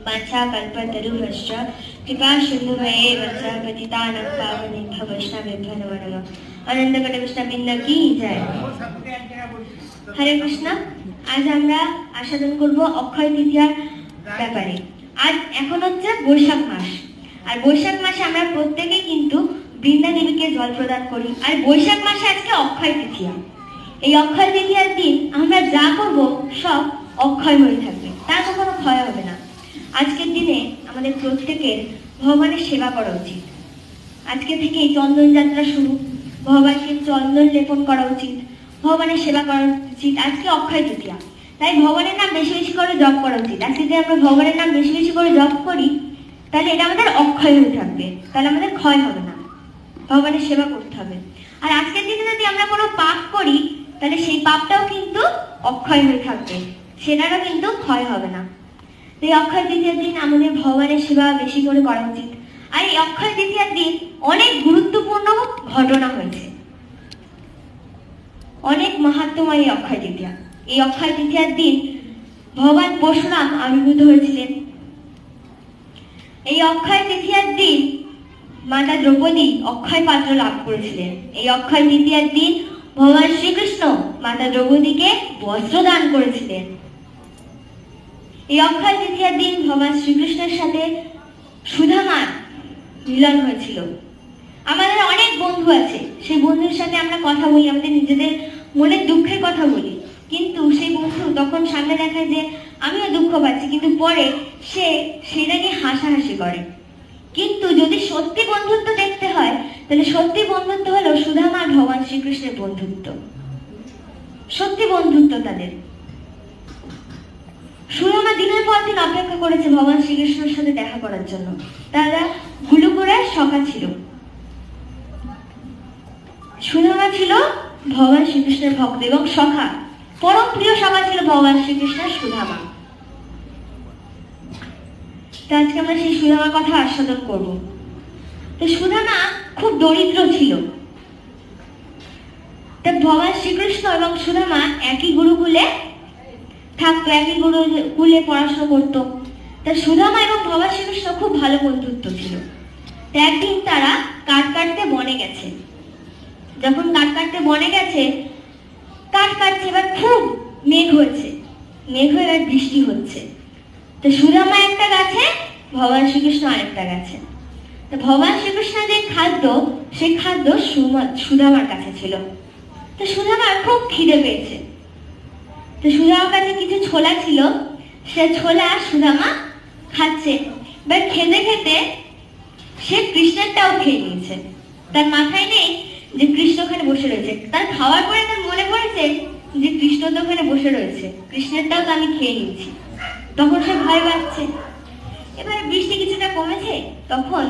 वाञ्छाकल्पतरुभ्यश्च कृपासिन्धुभ्येव च पतितानां पावनेभ्यो वैष्णवेभ्यो नमो नमः। আনন্দকটে কৃষ্ণবৃন্দ কি জয়। হরে কৃষ্ণ। আজ আমরা আস্বাদন করব অক্ষয় তৃতীয়ার ব্যাপারে। আজ এখন হচ্ছে বৈশাখ মাস, আর বৈশাখ মাসে আমরা প্রত্যেকে কিন্তু বৃন্দা দেবীকে জল প্রদান করি। আর বৈশাখ মাসে আজকে অক্ষয় তৃতীয়া। এই অক্ষয় তৃতীয়ার দিন আমরা যা করব সব অক্ষয় হয়ে থাকবে, তার কখনো ক্ষয় হবে না। আজকের দিনে আমাদের প্রত্যেকের ভগবানের সেবা করা উচিত। আজকে থেকে চন্দন যাত্রা শুরু, ভগবানকে চন্দন লেপন করা উচিত, ভগবানের সেবা করা উচিত। আজকে অক্ষয় তৃতীয়া, তাই ভগবানের নাম বেশি বেশি করে জপ করা উচিত। আজকে যদি আমরা ভগবানের নাম বেশি বেশি করে জপ করি তাহলে এটা আমাদের অক্ষয় হয়ে থাকবে, তাহলে আমাদের ক্ষয় হবে না। ভগবানের সেবা করতে হবে। আর আজকের দিনে যদি আমরা কোনো পাপ করি তাহলে সেই পাপটাও কিন্তু অক্ষয় হয়ে থাকবে, সেটারও কিন্তু ক্ষয় হবে না। এই অক্ষয় তৃতীয়ার দিন আমাদের ভগবানের সেবা বেশি করে করা উচিত। আর এই অক্ষয় তৃতীয়ার দিন অনেক গুরুত্বপূর্ণ ঘটনা হয়েছে, অনেক মাহাত্ম্যময় এই অক্ষয় তৃতীয়া। এই অক্ষয় তৃতীয়ার দিন ভগবান পরশুরাম আবির্ভূত হয়েছিলেন। এই অক্ষয় তৃতীয়ার দিন মাতা দ্রৌপদী অক্ষয় পাত্র লাভ করেছিলেন। এই অক্ষয় তৃতীয়ার দিন ভগবান শ্রীকৃষ্ণ মাতা দ্রৌপদীকে বস্ত্র দান করেছিলেন। এই অক্ষয় তৃতীয়ার দিন ভগবান শ্রীকৃষ্ণের সাথে সুদামার মিলন হয়েছিল। আমাদের অনেক বন্ধু আছে, সেই বন্ধুর সাথে আমরা কথা বলি, আমাদের নিজেদের মনের দুঃখের কথা বলি, কিন্তু সেই বন্ধু তখন সামনে দেখায় যে আমিও দুঃখ পাচ্ছি, কিন্তু পরে সে সেটা নিয়ে হাসাহাসি করে। কিন্তু যদি সত্যি বন্ধুত্ব দেখতে হয় তাহলে সত্যি বন্ধুত্ব হলো সুদামা আর ভগবান শ্রীকৃষ্ণের বন্ধুত্ব, সত্যি বন্ধুত্ব তাদের। সুদামা দিনের পর দিন অপেক্ষা করেছে ভগবান শ্রীকৃষ্ণের সাথে দেখা করার জন্য। তারা গুলুকুলের সখা ছিল। সুদামা ছিল ভগবান শ্রীকৃষ্ণের ভক্ত এবং সখা, পরম প্রিয় সখা ছিল ভগবান শ্রীকৃষ্ণের সুদামা। তো আজকে আমরা সেই সুদামার কথা আস্বাদন করব। তো সুদামা খুব দরিদ্র ছিল। তা ভগবান শ্রীকৃষ্ণ এবং সুদামা একই গুরুকুলে থাকতো, একই গুরুকুলে পড়াশোনা করতো। তা সুদামা এবং ভগবান শ্রীকৃষ্ণ খুব ভালো বন্ধুত্ব ছিল। তো একদিন তারা কাঠ কাটতে বনে গেছে। যখন কাঠ কাটতে বনে গেছে, কাঠ কাটছে, এবার খুব মেঘ হয়েছে, মেঘ হয়ে এবার বৃষ্টি হচ্ছে। তো সুদামা একটা গাছে, ভগবান শ্রীকৃষ্ণ আরেকটা গাছে। তো ভগবান শ্রীকৃষ্ণের যে খাদ্য, সেই খাদ্য সুদামার কাছে ছিল। তো সুদামার খুব খিদে পেয়েছে। তো সুদামার কাছে কিছু ছোলা ছিল, সে ছোলা সুদামা খাচ্ছে। এবার খেতে খেতে সে কৃষ্ণেরটাও খেয়ে নিয়েছে। তার মাথায় নেই যে কৃষ্ণ ওখানে বসে রয়েছে। তার খাওয়ার পরে তার মনে পড়েছে যে কৃষ্ণ তো ওখানে বসে রয়েছে, কৃষ্ণেরটাও তো আমি খেয়ে নিয়েছি। তখন সে ভয় পাচ্ছে। এবার বৃষ্টি কিছুটা কমেছে, তখন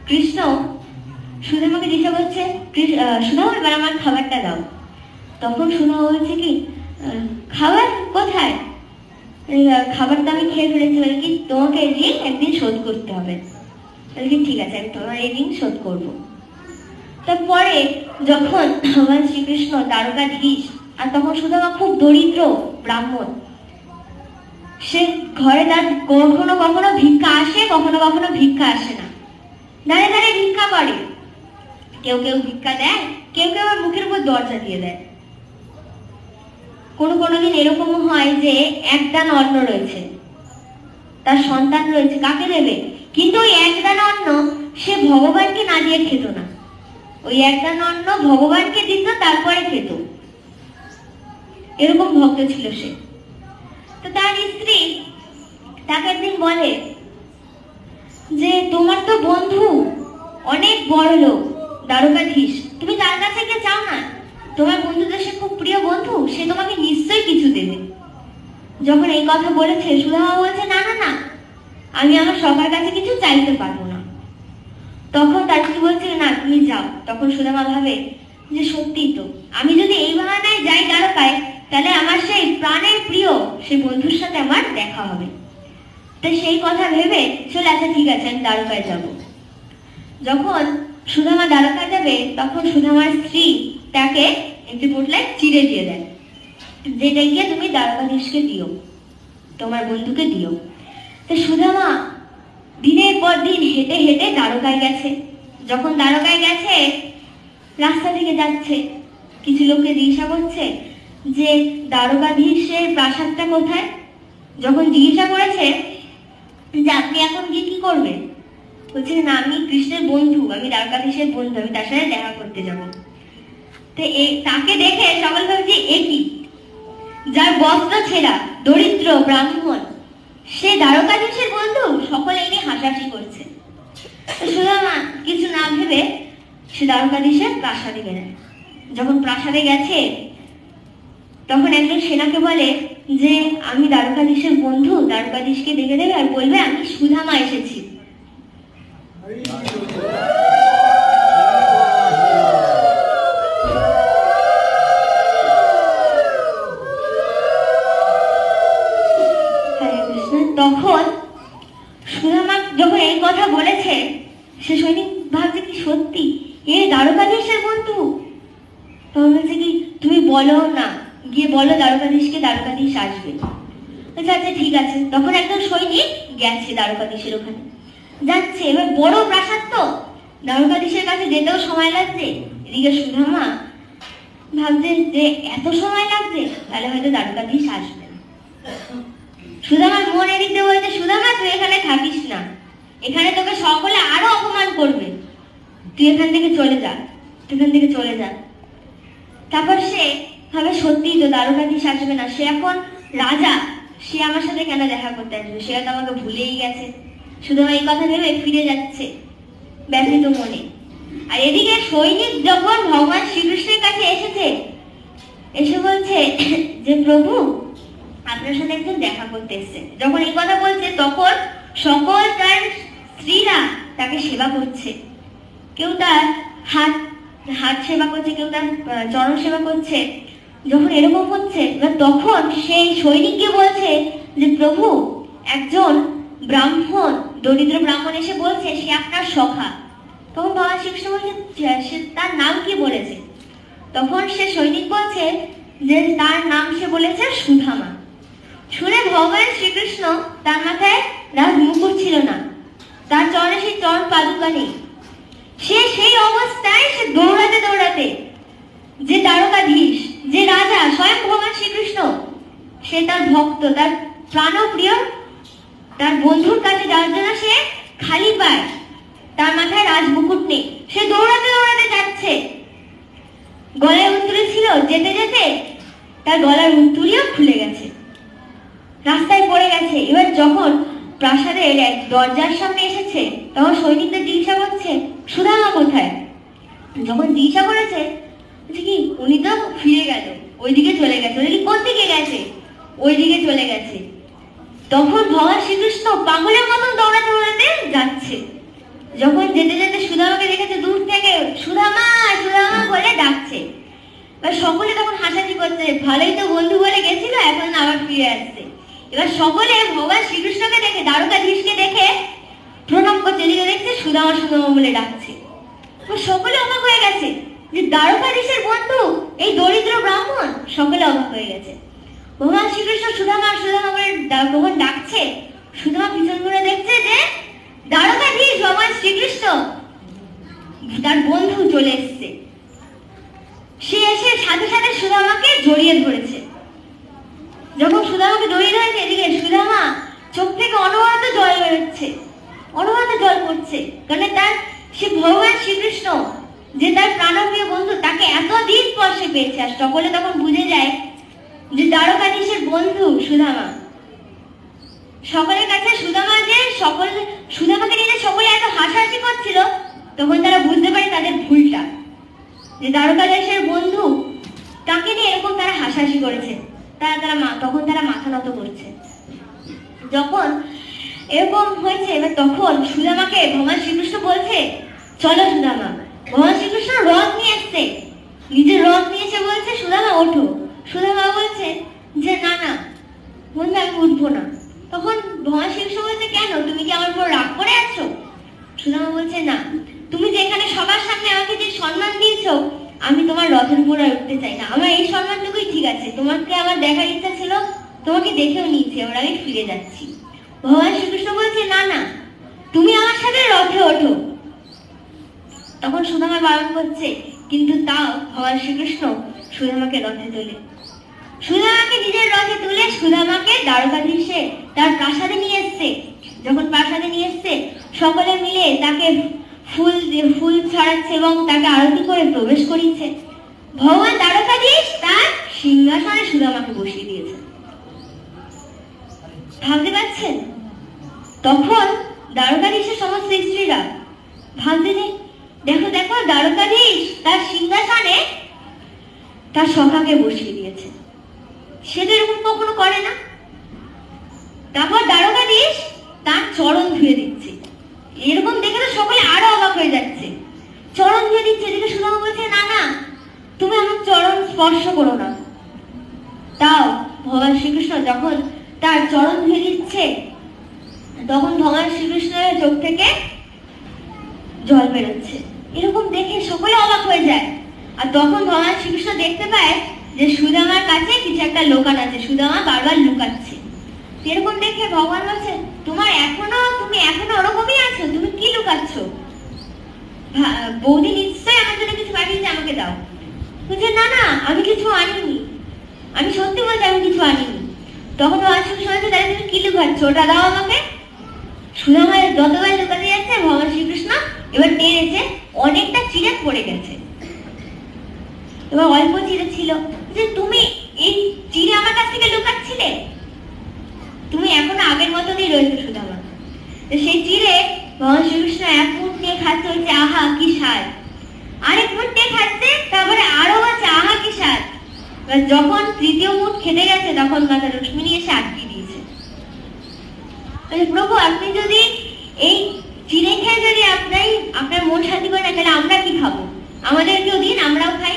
কৃষ্ণ সুদামাকে জিজ্ঞাসা করছে, সুদামা এবার আমার খাবারটা দাও। তখন সুদামা বলছে কি, খাবার কোথায়? খাবার তো আমি খেয়ে ফেলেছি। বলে কি, তোমাকে এই ঋণ একদিন শোধ করতে হবে। বলে কি, ঠিক আছে, আমি তোমার এই ঋণ শোধ করবো। তারপরে যখন ভগবান শ্রীকৃষ্ণ দ্বারকাধীশ, আর তখন সুদামা খুব দরিদ্র ব্রাহ্মণ, সে ঘরে তার কখনো কখনো ভিক্ষা আসে, কখনো কখনো ভিক্ষা আসে না। দাঁড়িয়ে দাঁড়িয়ে ভিক্ষা করে। কেউ কেউ ভিক্ষা দেয়, কেউ কেউ আবার মুখের উপর দরজা দিয়ে দেয়। কোনো দিন এরকমও হয় যে এক দানা অন্ন রয়েছে, তার সন্তান রয়েছে, কাকে দেবে? কিন্তু ওই এক দানা অন্ন সে ভগবানকে না দিয়ে খেত না, ওই এক দানা অন্ন ভগবানকে দিত, তারপরে খেত। এরকম ভক্ত ছিল সে। তো তার স্ত্রী তাকে একদিন বলে যে তোমার তো বন্ধু অনেক বড় লোক, দ্বারকাধীশ, তুমি তার কাছে গিয়ে চাও না, তোমার বন্ধু তো সে খুব প্রিয় বন্ধু, সে তোমাকে নিশ্চয়ই কিছু দেবে। যখন এই কথা বলেছে, সুদামা বলছে না না না, আমি আমার সবার কাছে কিছু চাইতে পারবো না। তখন তার স্ত্রী বলছে না, তুমি যাও। তখন সুদামা ভাবে যে সত্যিই তো, আমি যদি এই বাহানায় যাই দ্বারকায়, তাহলে আমার সেই প্রাণের প্রিয় সেই বন্ধুর সাথে আমার দেখা হবে। তো সেই কথা ভেবে চলে, আচ্ছা ঠিক আছে, আমি দ্বারকায় যাব। যখন সুদামা দ্বারকায় যাবে, তখন সুদামার স্ত্রী তাকে একটি পোটলায় চিড়ে দিয়ে দেয়, যেটাকে তুমি দ্বারকাধীশকে দিও, তোমার বন্ধুকে দিও। তো সুদামা দিনের পর দিন হেঁটে হেঁটে দ্বারকায় গেছে। যখন দ্বারকায় গেছে, রাস্তা থেকে যাচ্ছে, কিছু লোককে জিজ্ঞাসা করছে যে দ্বারকাধীশের প্রাসাদটা কোথায়। যখন জিজ্ঞাসা করেছে যে আপনি এখন গিয়ে কি করবেন, বলছে না আমি কৃষ্ণের বন্ধু, আমি দ্বারকাধীশের বন্ধু, আমি তার সাথে দেখা করতে যাব। তো তাকে দেখে সকল ভাবছে এ কি, যার বস্ত্র ছেঁড়া, দরিদ্র ব্রাহ্মণ, সে দ্বারকাধীশের বন্ধু। সকলে এই নিয়ে হাসাহাসি করছে। সুদামা কিছু না ভেবে সে দ্বারকাধীশের প্রাসাদে গেল। যখন প্রাসাদে গেছে তখন একজন সেনাকে বলে যে আমি দ্বারকাধীশের বন্ধু, দ্বারকাধীশকে দেখে দেবে আর বলবে আমি সুদামা এসেছি। তখন সুদামা যখন এই কথা বলেছে, সে সৈনিক ভাবছে কি সত্যি এ দ্বারকাধীশের বন্ধু। তখন বলছে কি তুমি বলো না, গিয়ে বলো দ্বারকাধীশকে, দ্বারকাধীশ আসবে। আচ্ছা আচ্ছা ঠিক আছে। তখন একজন সৈনিক গেছে দ্বারকাধীশের ওখানে, যাচ্ছে। এবার বড় প্রাসাদ তো, দ্বারকাধীশের কাছে যেতেও সময় লাগছে। এদিকে সুদামা ভাবছে যে এত সময় লাগছে, তাহলে হয়তো দ্বারকাধীশ আসবে। সুদামার মন এদিক দিয়ে বলছে সুদামা তুই এখানে থাকিস না, এখানে তোকে সকলে আরো অপমান করবে, তুই এখান থেকে চলে যা, এখান থেকে চলে যা। তারপর সে ভাবে সত্যি তো দ্বারকাধীশ আসবে না, সে এখন রাজা, সে আমার সাথে কেন দেখা করতে আসবে, সে তো আমাকে ভুলেই গেছে। সুদামা এই কথা ভেবে ফিরে যাচ্ছে ব্যথিত মনে। আর এদিকে সৈনিক যখন ভগবান শ্রীকৃষ্ণের কাছে এসেছে, এসে বলছে যে প্রভু আপনার সাথে একজন দেখা করতে এসছে। যখন এই কথা বলছে তখন সকল তার স্ত্রীরা তাকে সেবা করছে, কেউ তার হাত হাত সেবা করছে, কেউ তার চরণ সেবা করছে। যখন এরকম হচ্ছে তখন সেই সৈনিককে বলছে যে প্রভু একজন ব্রাহ্মণ, দরিদ্র ব্রাহ্মণ এসে বলছে সে আপনার সখা। তখন ভগবান শ্রীকৃষ্ণ বলছে সে তার নাম কি বলেছে। তখন সে সৈনিক বলছে যে তার নাম সে বলেছে সুদামা। শুনে ভগবান শ্রীকৃষ্ণ, তার মাথায় রাজ মুকুট ছিল না, তার চরণে সেই চরণ পাদুকা নেই, সে সেই অবস্থায় সে দৌড়াতে দৌড়াতে যে দ্বারকাধীশ, যে রাজা স্বয়ং ভগবান শ্রীকৃষ্ণ, সে তার ভক্ত, তার প্রাণপ্রিয়, তার বন্ধুর কাছে যাওয়ার জন্য সে খালি পায়, তার মাথায় রাজ মুকুট নেই, সে দৌড়াতে দৌড়াতে যাচ্ছে। গলায় উত্তরে ছিল, যেতে যেতে তার গলার উত্তরিও খুলে গেছে, রাস্তায় পড়ে গেছে। এবার যখন প্রাসাদের এক দরজার সামনে এসেছে তখন সৈনিকদের জিজ্ঞাসা করছে সুদামা কোথায়। যখন জিজ্ঞাসা করেছে কি উনি তো ফিরে গেল, ওইদিকে চলে গেছে। ওইদিকে কোন দিকে গেছে, ওইদিকে চলে গেছে। তখন ভগবান শ্রীকৃষ্ণ পাগলের মতন দৌড়াতে দৌড়াতে যাচ্ছে। যখন যেতে যেতে সুদামাকে দেখেছে দূর থেকে, সুদামা সুদামা বলে ডাকছে। সকলে তখন হাসাহাসি করছে, ভালোই তো বন্ধু বলে গেছিল, এখন আবার ফিরে আসছে। এবার সকলে ভগবান শ্রীকৃষ্ণকে দেখে, দ্বারকাধীশকে দেখে প্রণাম করছে, এদিকে দেখছে সুদামা সুদামা বলে ডাকছে। সকলে অবাক হয়ে গেছে যে দ্বারকাধীশের বন্ধু এই দরিদ্র ব্রাহ্মণ, সকলে অবাক হয়ে গেছে। ভগবান শ্রীকৃষ্ণ সুদামা সুদামা বলে যখন ডাকছে, সুদামা পিছন ঘুরে দেখছে যে দ্বারকাধীশ ভগবান শ্রীকৃষ্ণ তার বন্ধু চলে এসছে। সে এসে সাথে সাথে সুদামাকে জড়িয়ে ধরেছে। যখন সুদামাকে জড়িয়ে ধরেছে, এদিকে সুদামা চোখ থেকে অনবরত জল বেরোচ্ছে, অনবরত জল পড়ছে, কারণ তার সে ভগবান শ্রীকৃষ্ণ যে তার প্রাণপ্রিয় বন্ধু, তাকে এতদিন পর সে পেয়েছে। আর সকলে তখন বুঝে যায় যে দ্বারকাধীশের বন্ধু সুদামা। সকলের কাছে সুদামা যে সুদামাকে নিয়ে সকলে এত হাসাহাসি করছিল, তখন তারা বুঝতে পারে তাদের ভুলটা, যে দ্বারকাধীশের বন্ধু তাকে নিয়ে এরকম তারা হাসাহাসি করেছে। তখন তারা মাথা নত করছে। যখন এরকম হয়েছে, এবার তখন সুদামাকে ভগবান শ্রীকৃষ্ণ বলছে চলো সুদামা। ভগবান শ্রীকৃষ্ণ রথ নিয়ে এসছে, নিজের রথ নিয়ে এসে বলছে সুদামা ওঠো। সুদামা বলছে যে না না বন্ধু আমি উঠবো না। তখন ভগবান শ্রীকৃষ্ণ বলছে কেন, তুমি কি আমার উপর রাগ করে আছো। সুদামা বলছে না, তুমি যে এখানে সবার সামনে আমাকে যে সম্মান দিয়েছো, আমি তোমার রথের উপর আর উঠতে চাই না। আমার এই সম্মানটুকুই ঠিক আছে, তোমাকে আমার দেখার ইচ্ছা ছিল, তোমাকে দেখেও নিয়েছি, এবার আমি ফিরে যাচ্ছি। ভগবান শ্রীকৃষ্ণ বলছে, না না, তুমি আমার সাথে রথে ওঠো। তখন সুদামা বারণ করছে, কিন্তু তাও ভগবান শ্রীকৃষ্ণ সুদামাকে রথে তোলে। সুদামাকে নিজের রথে তুলে সুদামাকে দ্বারকাধীশে তার প্রাসাদে নিয়ে এসছে। যখন প্রাসাদে নিয়ে এসছে, সকলে মিলে তাকে ফুল ছড়াচ্ছে এবং তাকে আরতি করে প্রবেশ করিয়েছে। ভগবান দ্বারকাধীশ তার সিংহাসনে সুদামাকে বসিয়ে দিয়েছে। ভাবতে পারছেন? তখন দ্বারকাধীশের সমস্ত স্ত্রীরা ভাবতে যে, দেখো দেখো, দ্বারকাধীশ তার সিংহাসনে তার সখাকে বসিয়ে দিয়েছে। সে তো এরকম কখনো করে না। তারপর দ্বারকাধীশ তার চরণ ধুয়ে দিচ্ছে। এরকম দেখে তো সকলে আরো অবাক হয়ে যাচ্ছে। চরণ ধুয়ে দিচ্ছে, এদিকে সুদামা বলছে, না না, তুমি আমার চরণ স্পর্শ করো না। তাও ভগবান শ্রীকৃষ্ণ যখন তার চরণ ধুয়ে দিচ্ছে, তখন ভগবান শ্রীকৃষ্ণের চোখ থেকে জল বেরোচ্ছে। এরকম দেখে সকলে অবাক হয়ে যায়। আর তখন ভগবান শ্রীকৃষ্ণ দেখতে পায় যে সুদামার কাছে কিছু একটা লোকান আছে। সুদামা বারবার লুকাচ্ছে। এরকম দেখে ভগবান বলছে, তুমি এখনো ওরকমই আছো, তুমি কি লুকাচ্ছ? বৌদি নিশ্চয়ই আমার জন্য কিছু পাঠিয়েছে, আমাকে দাও। বলছে, না না, আমি কিছু আনিনি, আমি সত্যি বলছি আমি কিছু আনিনি। তখন ভগবান শ্রীকৃষ্ণ বলছে, তাহলে তুমি কি লুকাচ্ছ, ওটা দাও আমাকে। সুদামা যতবার লুকাতে যাচ্ছে, ভগবান শ্রীকৃষ্ণ এবার টেনেছে, অনেকটা চিড়ে পড়ে গেছে। এবার অল্প চিড়ে ছিল, যে তুমি এই চিড়ে আমার কাছ থেকে লুকাচ্ছিলে, তুমি এখনো আগের মতনই রয়েছে সুদামা। সেই চিড়ে ভগবান শ্রীকৃষ্ণ এক মুঠ নিয়ে খাচ্ছে, হচ্ছে আহা কি স্বাদ। আরেক মুঠ নিয়ে খাচ্ছে, তারপরে আরো হচ্ছে আহা কি স্বাদ। যখন তৃতীয় মুঠ খেতে গেছে, তখন মাতা রুক্মিণী এসে আটকে দিয়েছে। প্রভু, আপনি যদি এই চিড়ে খেয়ে যদি আপনার মন শান্তি করে না, তাহলে আমরা কি খাবো? আমাদেরকেও দিন, আমরাও খাই।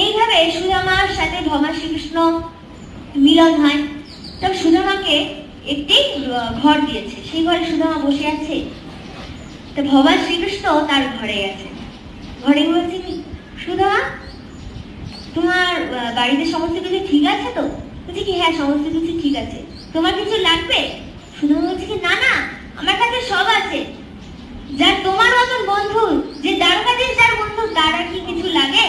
এইভাবে সুদামার সাথে ভগবান শ্রীকৃষ্ণ মিলন হয়। তবে সুদামাকে একটি ঘর দিয়েছে, সেই ঘরে সুদামা বসে আছে। তো ভগবান শ্রীকৃষ্ণ তার ঘরে গেছে। ঘরে বলছে, কি সুদামা, তোমার বাড়িতে সমস্ত কিছু ঠিক আছে তো? বলছে কি, হ্যাঁ সমস্ত কিছু ঠিক আছে। তোমার কিছু লাগবে? সুদামা বলছে কি, না না, আমার কাছে সব আছে। যার তোমার মতন বন্ধু, যে দ্বারকাধীশ যার বন্ধু, তার আর কি কিছু লাগে?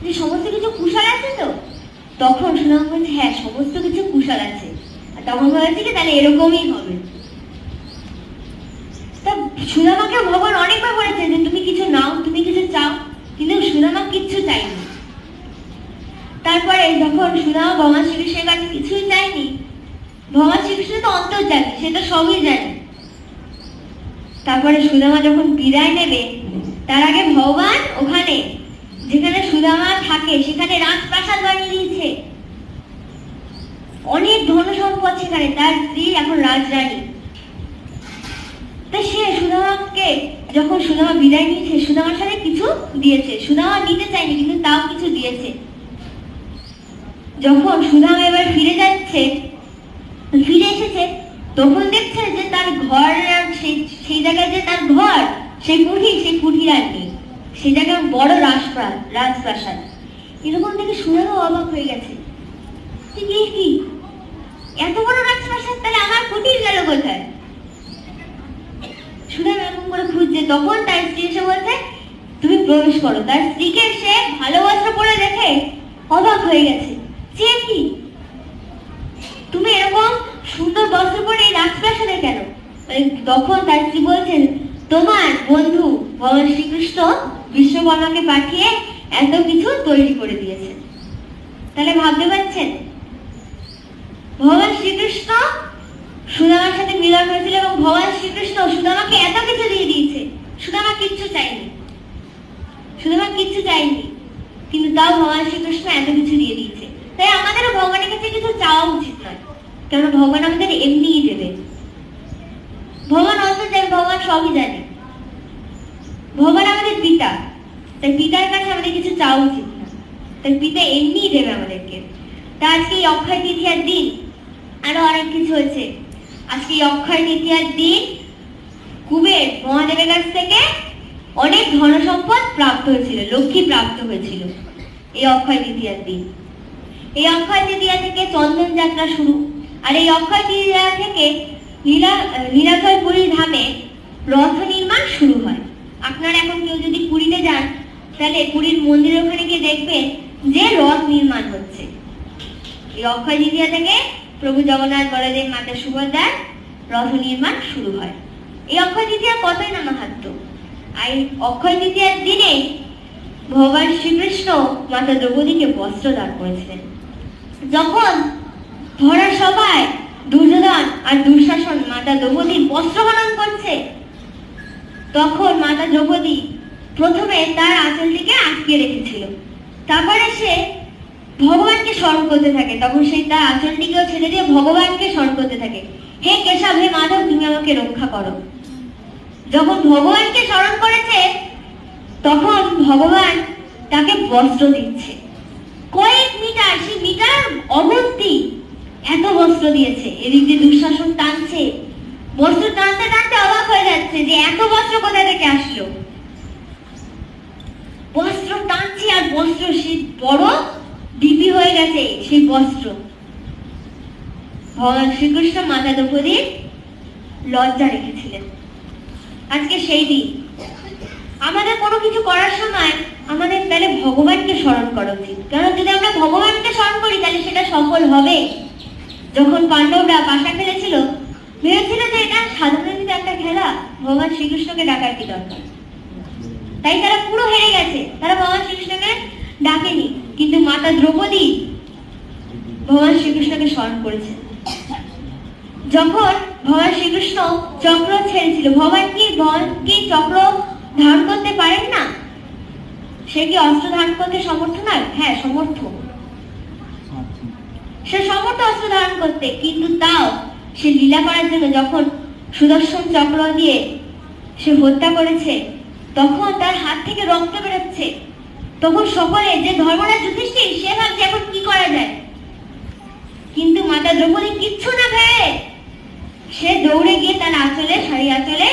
যে সমস্ত কিছু কুশল আছে তো? তখন সুদামা বলছে, হ্যাঁ সমস্ত কিছু কুশল আছে। আর তখন বলছে কি, তাহলে এরকমই হবে। তা সুদামাকে ভগবান অনেকবার বলেছে যে তুমি কিছু নাও, তুমি কিছু চাও, কিন্তু সুদামা কিচ্ছু চাইনি। তারপরে যখন সুদামা ভগবান শ্রীকৃষ্ণের কাছে কিছুই চাইনি, ভগবান শ্রীকৃষ্ণ তো অন্তর্যামী, সে তো সবই জানে। তারপরে সুদামা যখন বিদায় নেবে, তার আগে ভগবান ওখানে যেখানে সুদামা থাকে সেখানে রাজপ্রাসাদ বানিয়ে দিয়েছে। অনেক ধন সম্পদ সেখানে, তার স্ত্রী এখন রাজরানী। তাই সে সুদামাকে, যখন সুদামা বিদায় নিয়েছে, সুদামার সাথে কিছু দিয়েছে। সুদামা নিতে চায়নি, কিন্তু তাও কিছু দিয়েছে। যখন সুদামা এবার ফিরে এসেছে, তখন দেখছে যে তার ঘর, সেই জায়গায় যে তার ঘর, সেই কুঠির আর নেই। সেই জায়গায় বড় রাজপ্রাসাদ। এরকম দেখে সুদামা অবাক হয়ে গেছে, কি এত বড় রাজপ্রাসাদ, তাহলে আমার কুঠির গেল কোথায়? সুদামা এরকম করে খুঁজছে। তখন তার স্ত্রী এসে বলছে, তুমি প্রবেশ করো। তার স্ত্রীকে সে ভালো বস্ত্র পরে দেখে অবাক হয়ে গেছে, যে কি তুমি এরকম সুন্দর বস্ত্র পরে এই রাজপ্রাসাদে কেন? তখন তার স্ত্রী বলছেন, তোমার বন্ধু ভগবান শ্রীকৃষ্ণ বিশ্বকর্মাকে পাঠিয়ে এত কিছু তৈরি করে দিয়েছে। তাহলে ভাবতে পারছেন, ভগবান শ্রীকৃষ্ণ সুদামার সাথে মিলন হয়েছিল এবং ভগবান শ্রীকৃষ্ণ সুদামাকে এত কিছু দিয়ে দিয়েছে। সুদামা কিচ্ছু চাইনি, কিন্তু তাও ভগবান শ্রীকৃষ্ণ এত কিছু দিয়ে দিয়েছে। তাই আমাদেরও ভগবানের কাছে কিছু চাওয়া উচিত নয়, কেন ভগবান আমাদের এমনিই দেবে। ভগবান অন্তর্যামী, ভগবান সবই জানে। ভগবান আমাদের পিতা, তাই পিতার কাছে আমাদের কিছু চাওয়া উচিত না, তাই পিতা এমনিই দেবে আমাদেরকে। তা আজকে এই অক্ষয় তৃতীয়ার দিন আরো অনেক কিছু হয়েছে। আজকে এই অক্ষয় তৃতীয়ার দিন কুবের মহাদেবের কাছ থেকে অনেক ধন সম্পদ প্রাপ্ত হয়েছিল, লক্ষ্মী প্রাপ্ত হয়েছিল এই অক্ষয় তৃতীয়ার দিন। এই অক্ষয় তৃতীয়া থেকে চন্দন যাত্রা শুরু। আর এই অক্ষয় তৃতীয়া থেকে নীলাচলপুরী ধামে রথ নির্মাণ শুরু হয়। আপনারা এখন কেউ যদি পুরীতে যান তাহলে পুরীর মন্দিরের ওখানে গিয়ে দেখবেন যে রথ নির্মাণ হচ্ছে। এই অক্ষয় তৃতীয়া থেকে প্রভু জগন্নাথ, বলদেব, মাতা সুভদ্রার রথ নির্মাণ শুরু হয়। এই অক্ষয় তৃতীয়া কতই না মাহাত্ম্য। আর অক্ষয় তৃতীয়ার দিনে ভগবান শ্রীকৃষ্ণ মাতা দ্রৌপদীকে বস্ত্র দান করেছিলেন। যখন ধরা সবাই দুর্যোধন আর দুঃশাসন মাতা দ্রৌপদীর বস্ত্র হরণ করছে, তখন মাতা দ্রৌপদী প্রথমে তার আঁচলটিকে আটকে রেখেছিল, তারপরে সে ভগবানকে স্মরণ করতে থাকে। তখন সেই তার আঁচলটিকেও ছেড়ে দিয়ে ভগবানকে স্মরণ করতে থাকে, হে কেশব, হে মাধব, তুমি আমাকে রক্ষা করো। যখন ভগবানকে স্মরণ করেছে তখন ভগবান তাকে বস্ত্র দিচ্ছে। কয়েক মিটার, সেই মিটার অগন্তি এত বস্ত্র দিয়েছে। এদিক দিয়ে দুঃশাসন টানছে, বস্ত্র টানতে টানতে অবাক হয়ে যাচ্ছে যে এত বস্ত্র কোথা থেকে আসলো। বস্ত্র টানছে আর বস্ত্র সে বড় ডিপি হয়ে গেছে সেই বস্ত্র। ভগবান শ্রীকৃষ্ণ মাতা দ্রৌপদীর লজ্জা রেখেছিলেন। আজকে সেই দিন আমাদের কোনো কিছু করার সময় আমাদের তাহলে ভগবানকে স্মরণ করা উচিত, কারণ যদি আমরা ভগবানকে স্মরণ করি তাহলে সেটা সফল হবে। যখন পাণ্ডবরা পাশা খেলেছিল, ভেবেছিল যে এটা সাধারণত একটা খেলা, ভগবান শ্রীকৃষ্ণকে ডাকার কি দরকার, তাই তারা পুরো হেরে গেছে, তারা ভগবান শ্রীকৃষ্ণকে ডাকেনি। কিন্তু মাতা দ্রৌপদী ভগবান শ্রীকৃষ্ণকে স্মরণ করেছে। যখন ভগবান শ্রীকৃষ্ণ চক্র ছেড়েছিল, ভগবান কি চক্র ধারণ করতে পারেন না? সে কি অস্ত্র ধারণ করতে সমর্থ নয়? হ্যাঁ, সমর্থ। সে সমর্থ অস্ত্র ধারণ করতে, কিন্তু তাও সে লীলা করার জন্য যখন সুদর্শন চক্র দিয়ে সে হত্যা করেছে, তখন তার হাত থেকে রক্ত বেরোচ্ছে। তখন সকলে, যে ধর্মরাজ যুধিষ্ঠির, সে ভাবছে এখন কি করা যায়। কিন্তু মাতা দ্রৌপদী কিচ্ছু না ভেবে সে দৌড়ে গিয়ে তার আঁচলে, শাড়ি আঁচলে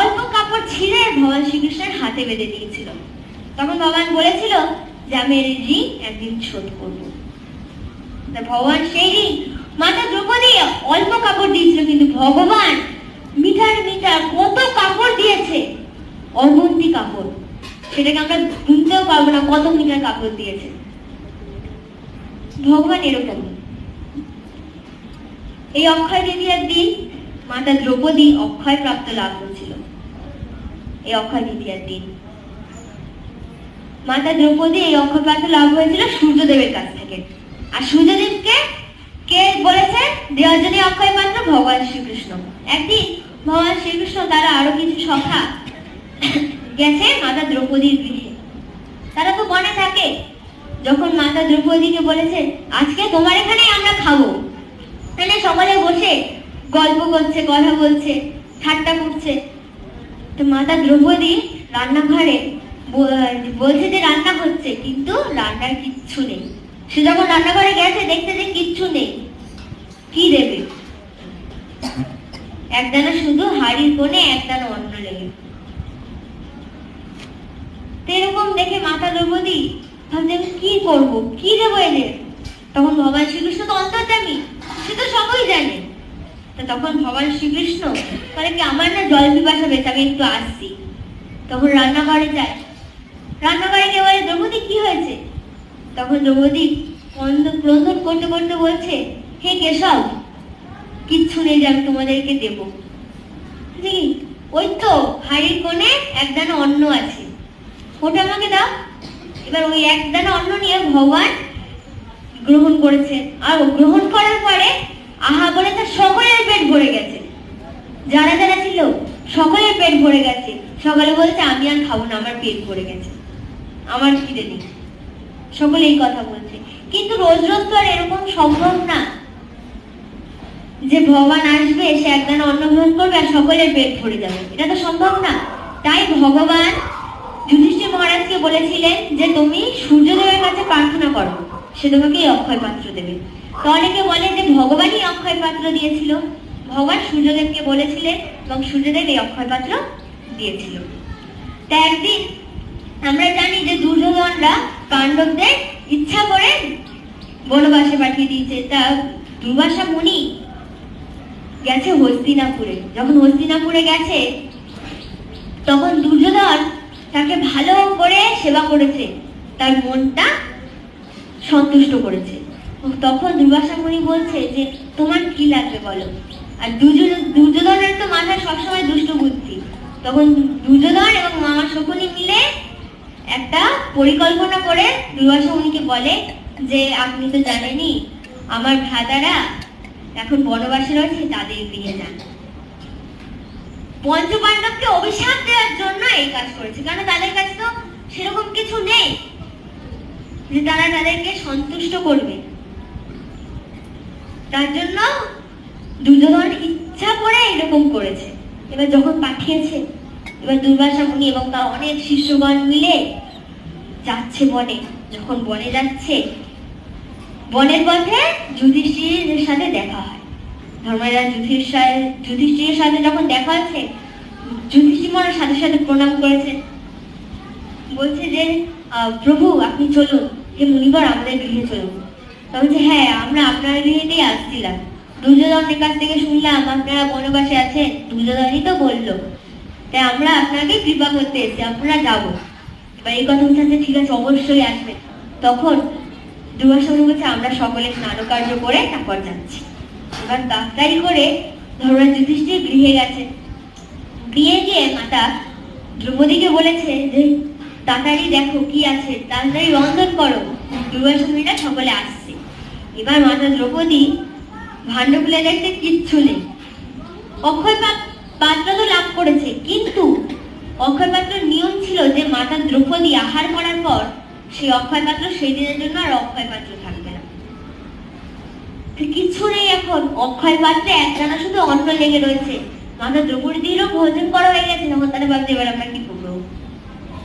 অল্প কাপড় ছিঁড়ে ভগবান শ্রীকৃষ্ণের হাতে বেঁধে দিয়েছিল। তখন ভগবান বলেছিল যে আমি এর ঋণ একদিন শোধ করবো। ভগবান সেই ঋণ, মাতা দ্রৌপদী অল্প কাপড় দিয়েছিল, কিন্তু ভগবান মিটার মিটার কত কাপড় দিয়েছে, অগন্তি কাপড়, সেটাকে আমরা গুনতেও পারবো না কত মিটার কাপড় দিয়েছে। ভগবান এরকম। এই অক্ষয় তৃতীয়ার দিন মাতা দ্রৌপদী অক্ষয় প্রাপ্ত লাভ করেছিল। এই অক্ষয় তৃতীয়ার দিন মাতা দ্রৌপদী এই অক্ষয় প্রাপ্ত লাভ হয়েছিল সূর্যদেবের কাছ থেকে। আর সূর্যদেবকে কে বলেছে দেওয়ার জন্য অক্ষয় পাত্র? ভগবান শ্রীকৃষ্ণ। একদিন ভগবান শ্রীকৃষ্ণ তারা আরো কিছু সখা গেছে মাতা দ্রৌপদীর গৃহে। তারা তো বনে থাকে। যখন মাতা দ্রৌপদীকে বলেছে আজকে তোমার এখানেই আমরা খাবো, তাহলে সকালে বসে গল্প করছে, কথা বলছে, ঠাট্টা করছে। তো মাতা দ্রৌপদী রান্নাঘরে বলছে যে রান্না হচ্ছে, কিন্তু রান্নার কিচ্ছু নেই। সে যখন রান্নাঘরে গেছে দেখতে যে কিচ্ছু নেই, কি দেবে? একদানা শুধু হাড়ির কোণে একদানা অন্ন লেগে। এরকম দেখে মাতা দ্রৌপদী ভাবছে আমি কি করবো, কি দেবো এদের? তখন ভগবান শ্রীকৃষ্ণ তো অন্তর্যামী, সে তো সবই জানে। তখন ভগবান শ্রীকৃষ্ণ বলে কি আমার না জল পিপাসা পেয়েছে, আমি একটু আসছি। তখন রান্নাঘরে যায়, রান্নাঘরে গিয়ে বলে দ্রৌপদী কি হয়েছে? তখন দ্রৌপদী ক্রন্দন করতে করতে বলছে হে কেশব, কিচ্ছু নেই যে আমি তোমাদেরকে দেবো। ওই তো হাড়ির কোণে একদানা অন্ন আছে, ওটা আমাকে দাও। এবার ওই একদানা অন্ন নিয়ে ভগবান গ্রহণ করেছে। আর গ্রহণ করার পরে আহা বলে তার সকলের পেট ভরে গেছে। যারা যারা ছিল সকলের পেট ভরে গেছে। সকলে বলছে আমি আর খাবো না, আমার পেট ভরে গেছে, আমার খিদে নেই। সকলে এই কথা বলছে। কিন্তু রোজ রোজ তো আর এরকম সম্ভব না যে ভগবান আসবে, সে একদানা অন্ন গ্রহণ করবে আর সকলের পেট ভরে যাবে, এটা তো সম্ভব না। তাই ভগবান যুধিষ্ঠির মহারাজকে বলেছিলেন যে তুমি সূর্যদেবের কাছে প্রার্থনা করো, সে তোমাকে এই অক্ষয় পাত্র দেবে। তো অনেকে বলে যে ভগবানই অক্ষয় পাত্র দিয়েছিল, ভগবান সূর্যদেবকে বলেছিলেন এবং সূর্যদেব এই অক্ষয় পাত্র দিয়েছিল। তা একদিন আমরা জানি যে দুর্যোধনরা পাণ্ডবদের ইচ্ছা করে বনবাসে পাঠিয়ে দিয়েছে। তা দুর্বাসা মুনি গেছে হস্তিনাপুরে। যখন হস্তিনাপুরে গেছে তখন দুর্যোধন তাকে ভালো করে সেবা করেছে, তার মনটা সন্তুষ্ট করেছে। তখন দুর্বাসা মুনি বলছে যে তোমার কি লাগবে বলো। আর দুর্যোধনের তো মাথায় সবসময় দুষ্ট বুদ্ধি। তখন দুর্যোধন এবং মামা শকুনি মিলে একটা পরিকল্পনা করে দুর্বাসা মুনিকে বলে যে আপনি তো জানেনই আমার ভ্রাতারা এখন বনবাসে রয়েছে, তাদের গৃহে যান। পঞ্চপাণ্ডবকে অভিশাপ দেওয়ার জন্য এই কাজ করেছে, কারণ তাদের কাছে তো সেরকম কিছু নেই যে তারা তাদেরকে সন্তুষ্ট করবে। তার জন্য দুর্যোধন ইচ্ছা করে এরকম করেছে। এবার যখন পাঠিয়েছে, এবার দুর্বাসা মুনি এবং তার অনেক শিষ্যগণ মিলে যাচ্ছে বনে। যখন বনে যাচ্ছে, বনের পথে যুধিষ্ঠিরের সাথে দেখা হয়। ধর্মরাজ যুধিষ্ঠিরের সাথে যখন দেখা হচ্ছে, যুধিষ্ঠির মহারাজ সাথে সাথে প্রণাম করেছে, বলছে যে প্রভু আপনি চলুন, হে মুনিবর আমাদের গৃহে চলুন। তখন যে হ্যাঁ আমরা আপনার গৃহেতেই আসছিলাম, দুর্যোধনের কাছ থেকে শুনলাম আপনারা বনবাসে আছেন, দুর্যোধনই তো বললো, তাই আমরা আপনাকে কৃপা করতে এসেছি, আপনারা যাবো। এবার এই কথা বলছে ঠিক আছে অবশ্যই আসবেন। তখন দুর্বাসা মুনি বলছে আমরা সকলে স্নান কার্য করে তারপর যাচ্ছি। এবার তাড়াতাড়ি করে ধর্মরাজ যুধিষ্ঠির গৃহে গেছে। গৃহে গিয়ে মাতা দ্রৌপদীকে বলেছে যে তাড়াতাড়ি দেখো কি আছে, তাড়াতাড়ি রন্ধন করো, দুর্বাসা মুনিরা সকলে আসছে। এবার মাতা দ্রৌপদী ভাণ্ড খুলে দেখতে কিচ্ছু নেই। অক্ষয় পাত্র তো লাভ করেছে, কিন্তু অক্ষয় পাত্রের নিয়ম ছিল যে মাতা দ্রৌপদী আহার করার পর সেই অক্ষয় পাত্র সেই দিনের জন্য আর অক্ষয় পাত্র থাকবে না। কিচ্ছু নেই এখন, অক্ষয় পাত্রে একটানা শুধু অন্ন লেগে রয়েছে। মাতা দ্রৌপদীরও ভোজন করা হয়ে গেছে। তখন তারা ভাবছে এবার আমরা কি করবো,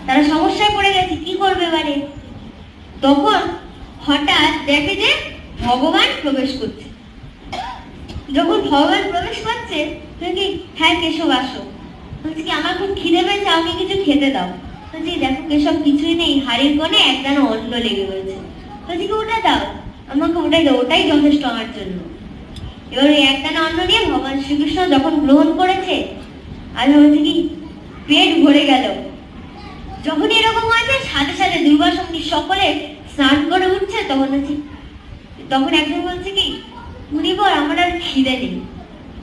তারা সমস্যায় পড়ে গেছে, কি করবে এবারে। তখন হঠাৎ দেখে যে ভগবান প্রবেশ করছে। যখন ভগবান প্রবেশ করছে কি হ্যাঁ কেশব আসো, বলছি কি আমার খুব খিদে পেয়েছে, আমাকে কিছু খেতে দাও। বলছি দেখো কেশব কিছুই নেই, হাড়ির কোণে একদানা অন্ন লেগে রয়েছে। বলছি কি ওটা দাও, আমাকে ওটাই দাও, ওটাই যথেষ্ট আমার জন্য। এবার ওই একদানা অন্ন নিয়ে ভগবান শ্রীকৃষ্ণ যখন গ্রহণ করেছে, আর হচ্ছে কি পেট ভরে গেল। যখন এরকম হয়েছে সাথে সাথে দুর্বাসা মুনি সকলে স্নান করে উঠছে। তখন একজন বলছে কি মুনিবর আমার আর খিদে নেই,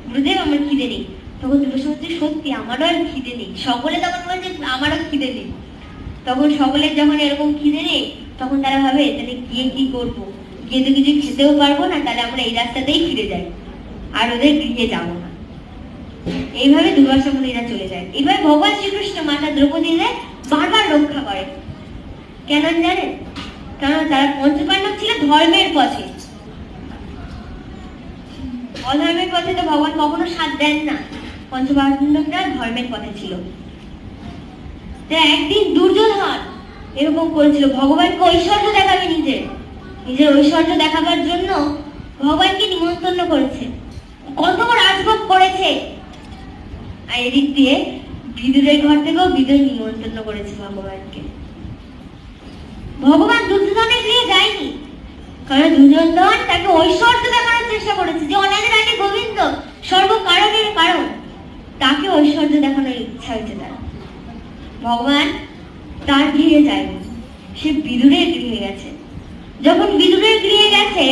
গুরুদেব আমার খিদে নেই। তখন দুর্বাসা বলছে সত্যি আমারও আর খিদে নেই। সকলে তখন বলছে আমারও খিদে নেই। তখন সকলের যখন এরকম খিদে নেই, তখন তারা ভাবে তাহলে গিয়ে কি করবো, গিয়ে তো কিছু খেতেও পারবো না, তাহলে আমরা এই রাস্তাতেই ফিরে যাই, আর ওদের গৃহে যাবো না। এইভাবে দুর্বাসা মুনিরা চলে যায়। এবার ভগবান শ্রীকৃষ্ণ মাতা দ্রৌপদীকে বারবার রক্ষা করে। কেন জানেন? কারণ তারা পঞ্চপাণ্ডব ছিল ধর্মের পথে, অধর্মের পথে তো ভগবান কখনো সাথ দেন না। পঞ্চপাণ্ডবরা ধর্মের পথে ছিল। একদিন দুর্যোধন এরকম করেছিল, ভগবানকে ঐশ্বর্য দেখাবে, নিজের ঐশ্বর্য দেখাবার জন্য ভগবানকে নিমন্ত্রণ করেছে, কত রাজভোগ করেছে। আর এদিক দিয়ে বিদুরের ঘর থেকেও বিদুর নিমন্ত্রণ করেছে ভগবানকে। ভগবান দুর্যোধনের গৃহে যায়নি, কারণ দুর্যোধন তাকে ঐশ্বর্য দেখানোর চেষ্টা করেছে যে অনাদের রানী গোবিন্দ সর্বকারণের কারণ, তাকে ঐশ্বর্য দেখানোর ইচ্ছা হয়েছে তার। ভগবান তার গৃহে যায়নি, সে বিদুরের গৃহে গেছে। যখন বিদুরের গৃহে গেছে,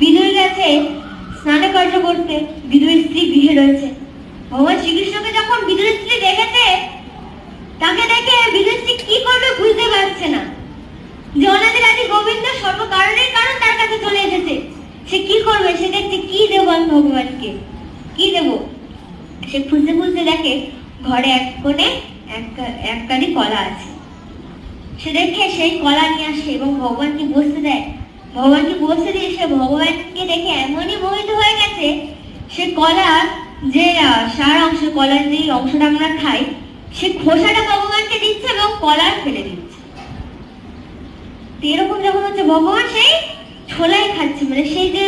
বিদুর গেছে স্নান কার্য করতে, বিদুরের স্ত্রী গৃহে রয়েছে। ভগবান শ্রীকৃষ্ণকে যখন বিদুরের স্ত্রী দেখেছে, তাকে দেখে বিদুরের স্ত্রী কি করবে বুঝতে পারছে না, যে অনাদি রানী গোবিন্দ সর্বকারণের কারণ তার কাছে চলে এসেছে, সে কি করবে। সে দেখছে কি দেবো আমি ভগবানকে, কি দেব। সে খুঁজতে খুঁজতে দেখে ঘরে এক কোণে এক কাঁদি কলা আছে। সে দেখে সেই কলা নিয়ে আসে এবং ভগবানকে বসতে দেয়। ভগবানকে বসতে দিয়ে সে ভগবানকে দেখে এমনই মোহিত হয়ে গেছে, সে কলা যে সার অংশ, কলার যে অংশটা আমরা খাই, সে খোসাটা ভগবানকে দিচ্ছে এবং কলা ফেলে দিচ্ছে। এরকম যখন হচ্ছে, ভগবান সেই ছোলাই খাচ্ছে, মানে সেই যে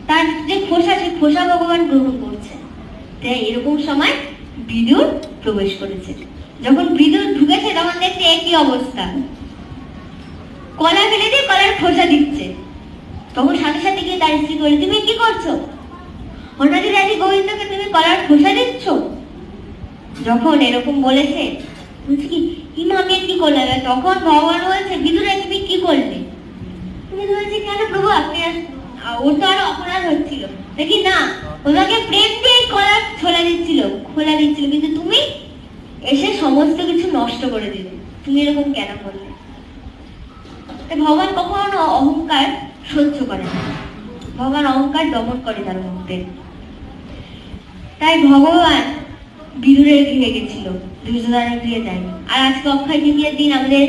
তার যে খোসা, সেই খোসা ভগবান গ্রহণ করছে। তাই এরকম সময় বিদুর প্রবেশ করেছে। যখন বিদুর ঢুকেছে তখন দেখছে একই অবস্থা, কলা ফেলে দিয়ে কলার খোসা দিচ্ছে। তখন সাথে সাথে গিয়ে তার স্ত্রী বলে, তুমি কি করছো? হঠাৎই রাজি গোবিন্দকে তুমি কলার খোসা দিচ্ছ? যখন এরকম বলেছে, বলছি কি মা আমি কি করলাম? তখন ভগবান বলছে, বিদুরে তুমি কি করলে? তুমি বলছি, কেন প্রভু আপনি? ওর তো আরো অপরাধ হচ্ছিল নাকি? না, ওনাকে প্রেম দিয়ে কলার খোলা দিচ্ছিল, কিন্তু তুমি এসে সমস্ত কিছু নষ্ট করে দিলে। তুমি এরকম কেন করলে? ভগবান কখনো অহংকার সহ্য করে না, ভগবান অহংকার দমন করে তার মধ্যে। তাই ভগবান বিদুরের গৃহে গেছিল, দুর্যোধনের গৃহে যায়নি। আর আজকে অক্ষয় তৃতীয়ার দিন আমাদের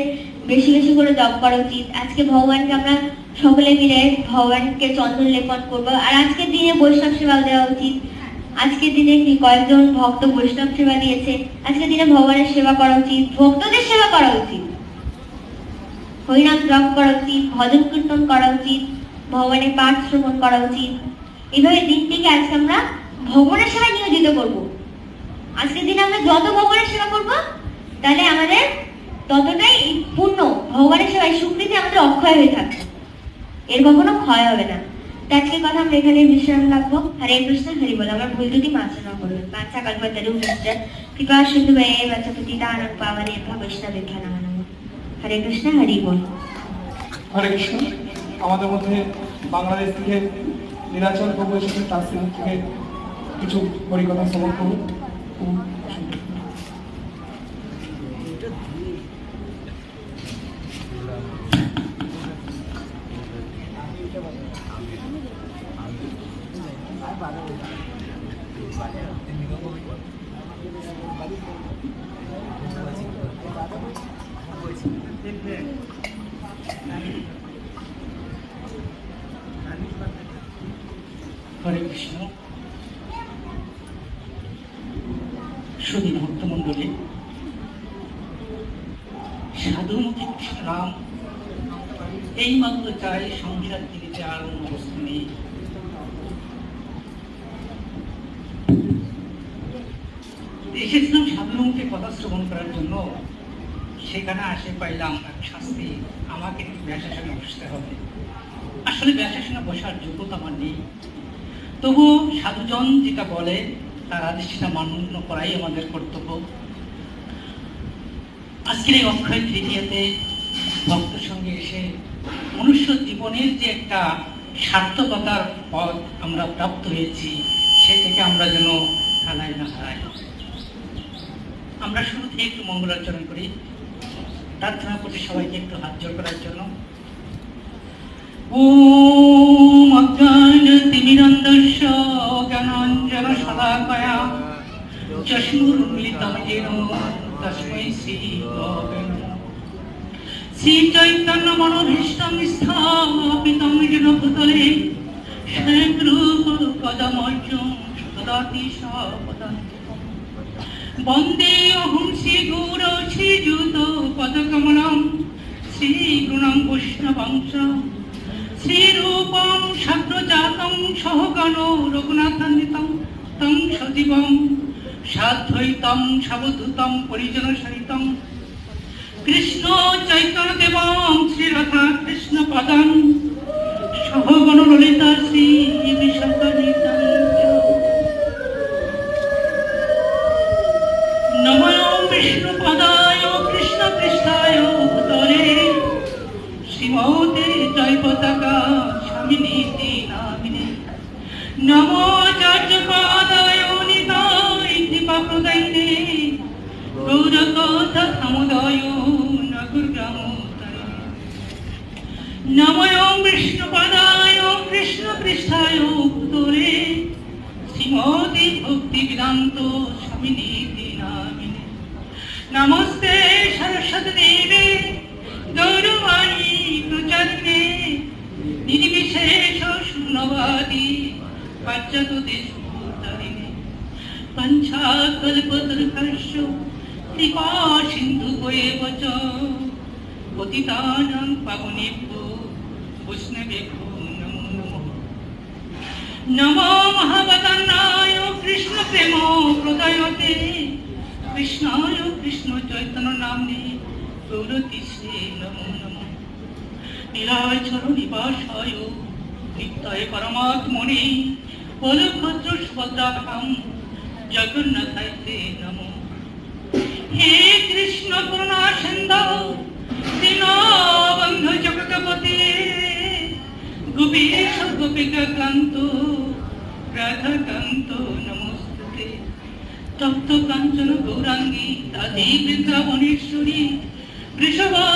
বেশি বেশি করে জপ করা উচিত। আজকে ভগবানকে আমরা সকলে মিলে ভগবানকে চন্দন লেপন করবো। আর আজকের দিনে বৈষ্ণব সেবা দেওয়া উচিত। আজকের দিনে কি কয়েকজন ভক্ত বৈষ্ণব সেবা দিয়েছে, আজকের দিনে ভগবানের সেবা করা উচিত, ভক্তদের সেবা করা উচিত, হরিনাম জপ করা উচিত, ভজন কীর্তন করা উচিত, ভগবানের পাঠ শ্রবণ করা উচিত। এইভাবে দিনটিকে আজকে আমরা ভগবানের সেবায় নিয়োজিত করব। আজকের দিনে আমরা যত ভগবানের সেবা করব, তাহলে আমাদের ততটাই পূর্ণ ভগবানের সেবায় সুকৃতি আমাদের অক্ষয় হয়ে থাকবে, এর কখনো ক্ষয় হবে না। আজকের কথা আমরা এখানে বিশ্রাম রাখবো। হরে কৃষ্ণ, হরি বল। আমার ভুল ত্রুটি মার্জনা করবেন। বাচ্চা কল্পতরু কৃপা সিন্ধু বাচ্চা পতিতানাং পাবনেভ্যো বৈষ্ণবেভ্যো নমো নমঃ। হরে কৃষ্ণ, হরি বল। হরে কৃষ্ণ। আমাদের মধ্যে বাংলাদেশ থেকে নীলাচল প্রভু এসেছেন, তার শ্রীমুখ থেকে কিছু হরিকথা শ্রবণ করুন। হরে কৃষ্ণ। সুধী ভক্তমণ্ডলী, সাধুমুখী কৃষ্ণ নাম এই মাত্র চাই, সংসার থেকে আর অন্য বস্তু নেই। এসেছিলাম সাধুমুখে কথা শ্রবণ করার জন্য, সেখানে আসে পাইলাম এক শাস্তি, আমাকে ব্যাসাসনে বসতে হবে। আসলে ব্যাসাসনে বসার যোগ্যতা আমার নেই, তবু সাধুজন যেটা বলে তার আদেশ সেটা মান্য করাই আমাদের কর্তব্য। আজকের এই অক্ষয় তৃতীয়াতে ভক্তের সঙ্গে এসে মনুষ্য জীবনের যে একটা সার্থকতার পথ আমরা প্রাপ্ত হয়েছি, সে থেকে আমরা যেন হারাই না হারাই। আমরা শুরুতে একটু মঙ্গলাচরণ করি, প্রার্থনা করছি সবাইকে একটু হাত জোড় করার জন্য। ওম অজ্ঞানতিমিরন্ধস্য জ্ঞানাঞ্জনশলাকয়া চক্ষুর্মিলিতং येन তস্मै শ্রীগুরবে নমঃ। শ্রীচৈতন্য মনোভীষ্টং স্থাপিতং येन ভূতলে স্বয়ংরূপকদমর্যং দদাতি সপদান্তিকम्। বন্দে অহং শ্রীগুরো শ্রীযুতপদকমলং শ্রীগুণং বৈষ্ণবংশ শ্রীরূপং সাগ্রজাতং সহগণ রঘুনাথান্বিতং তং সজীবং সাদ্বৈতং সাবধূতং পরিজন সহিতং কৃষ্ণ চৈতন্য দেবং শ্রীরাধা কৃষ্ণ পদং সহগণ ললিতা শ্রী বিশাখান্বিতং। নমো বিষ্ণুপদায় কৃষ্ণ পৃষ্ঠায় ভূতলে শ্রীমতে জয় পতাকা স্বামিনীতি নামিনে। নমো চার্যপাদায় নিতাই কৃপা প্রদায়িনে গৌরকথা সমুদয় নগুরগ্রামোত্তরে। নমো বিষ্ণুপদায় কৃষ্ণ পৃষ্ঠায় ভূতলে শ্রীমতে ভক্তি বেদান্ত স্বামিনীতি নামিনে। নমস্তে সরস্বতী দেবে গৌরবাণী প্রচারিণে নির্বিশেষ শূন্যবাদী পাশ্চাত্যদেশোত্তরিণে। পঞ্চাকল্পতরুভ্যশ্চ কৃপা সিন্ধুভ্যেব চ পতিতানাং পাবনেভ্যো বৈষ্ণবেভ্যো নমো নমঃ। নমো মহাবতান্নায় কৃষ্ণ প্রেম প্রদায়তে কৃষ্ণায় কৃষ্ণ চৈতন্য নাম্নে গৌরতিষ্ঠে নমো নমঃ। নীলাচল নিবাসায় নিত্যয় পরমাত্মনে বলভদ্র সুভদ্রাভ্যাম জগন্নাথায় তে নমঃ। হে কৃষ্ণ করুণা সিন্ধু দীনবন্ধু জগৎপতে গোপীশ গোপিকা কান্ত রাধা কান্ত নমস্তুতে। তপ্ত কাঞ্চন গৌরাঙ্গী রাধে বৃন্দাবনেশ্বরী বৃষভা